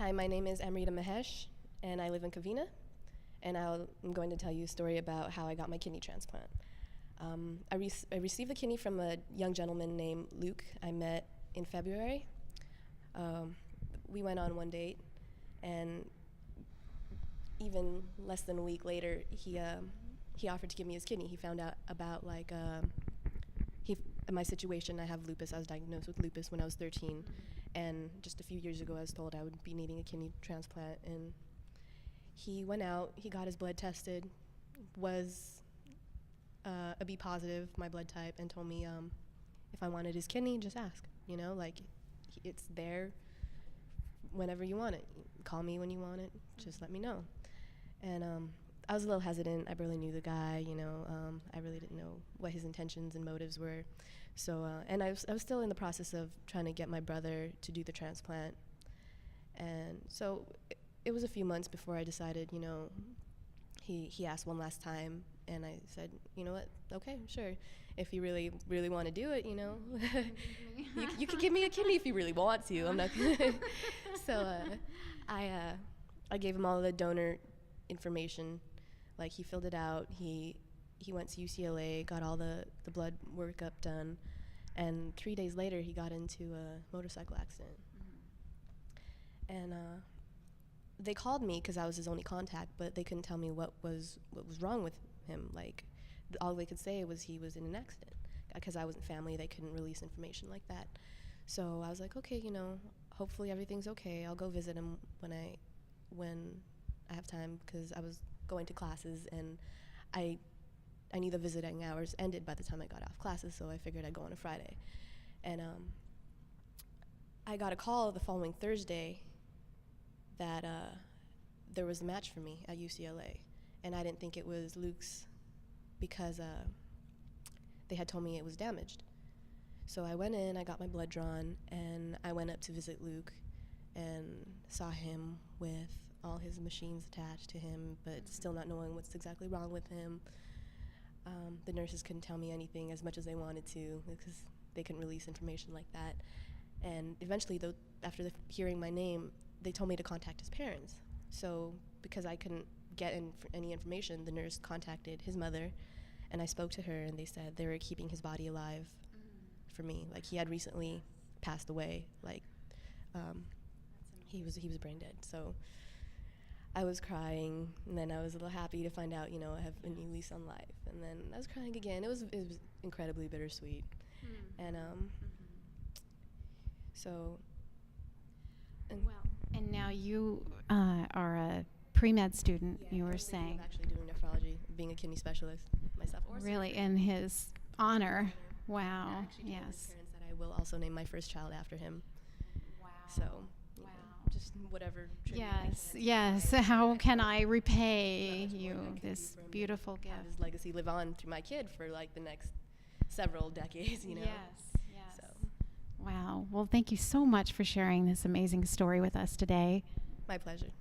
Hi, my name is Amrita Mahesh, and I live in Covina, and I'm going to tell you a story about how I got my kidney transplant. I received the kidney from a young gentleman named Luke I met in February. We went on one date, and even less than a week later, he offered to give me his kidney. He found out about my situation. I have lupus. I was diagnosed with lupus when I was 13, and just a few years ago I was told I would be needing a kidney transplant. And he went out, he got his blood tested, was a B positive, my blood type, and told me if I wanted his kidney, just ask. It's there whenever you want it. Call me when you want it, just let me know. And I was a little hesitant. I barely knew the guy, I really didn't know what his intentions and motives were. So, and I was still in the process of trying to get my brother to do the transplant. And so it was a few months before I decided, he asked one last time, and I said, you know what, okay, sure. If you really, really want to do it, you can give me a kidney if you really want to. I'm not So I gave him all the donor information. Like, he filled it out. He went to UCLA, got all the blood workup done, and 3 days later he got into a motorcycle accident. And they called me because I was his only contact, but they couldn't tell me what was wrong with him. Like, all they could say was he was in an accident. Because I wasn't family, they couldn't release information like that. So I was like, okay, hopefully everything's okay. I'll go visit him when I have time, because I was going to classes, and I knew the visiting hours ended by the time I got off classes, so I figured I'd go on a Friday. And I got a call the following Thursday that there was a match for me at UCLA, and I didn't think it was Luke's because they had told me it was damaged. So I went in, I got my blood drawn, and I went up to visit Luke and saw him with all his machines attached to him, but still not knowing what's exactly wrong with him. The nurses couldn't tell me anything as much as they wanted to, because they couldn't release information like that. And eventually, though, after hearing my name, they told me to contact his parents. So because I couldn't get any information, the nurse contacted his mother, and I spoke to her, and they said they were keeping his body alive for me. Like, he had recently passed away. Like, he was brain dead. So I was crying, and then I was a little happy to find out, I have a new lease on life. And then I was crying again. It was incredibly bittersweet. And so. And now you are a pre-med student, Yeah, you were I'm saying. actually doing nephrology, being a kidney specialist myself. Really, in his honor. Wow. I actually told his Yes. parents that I will also name my first child after him. Wow. So, just whatever. tribute I Yes, can. yes. How can I repay Much more you that can be this from beautiful Have gift? his legacy live on through my kid for like the next several decades, Yes, yes. So, Wow. Well, thank you so much for sharing this amazing story with us today. my pleasure.